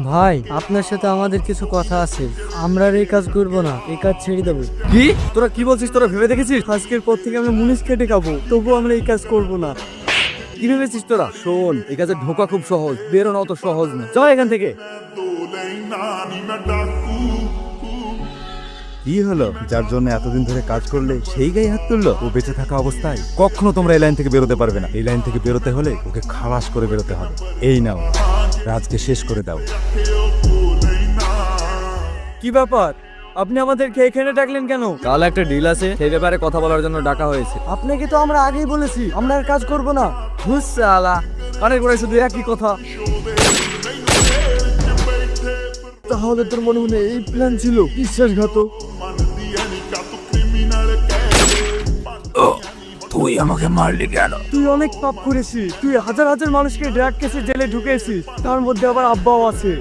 ভাই আপনার সাথে আমাদের কিছু কথা আছে। আমরা আর এই কাজ করবো না, এই কাজ ছেড়ে দেবো। কি তোরা কি বলছিস? তোরা ভেবে দেখেছিস? আজকের পর থেকে আমরা মুনিশ কেটে খাবো, তবু আমরা এই কাজ করবো না। কি ভেবেছিস তোরা? শোন, এই কাজে ঢোকা খুব সহজ, বেরোনো অত সহজ না। চল এখান থেকে। কি হলো? যার জন্য এতদিন ধরে কাজ করলে সেই গায়ে হাত তুললো? ও বেঁচে থাকা অবস্থায় কখনো তোমরা এই লাইন থেকে বেরোতে পারবে না। এই লাইন থেকে বেরোতে হলে ওকে খালাস করে বেরোতে হবে। এই নাও, রাজকে শেষ করে দাও। কি ব্যাপার, আপনি আমাদেরকে এখানে ডাকলেন কেন? কাল একটা ডিল আছে, সেই ব্যাপারে কথা বলার জন্য ডাকা হয়েছে। আপনাকে তো আমরা আগেই বলেছি আমরা আর কাজ করবো না। হুসালা, কানের গোড়ায় শুধু একই কথা। তাহলে তোর মনে মনে এই প্ল্যান ছিল? বিশ্বাসঘাতক। তুই আমাকে মারলি কেন? তুই অনেক পাপ করেছিস, তুই হাজার হাজার মানুষকে ড্রাগ কেসে জেলে ঢুকেছিস, তার মধ্যে আবার আব্বাও আছে।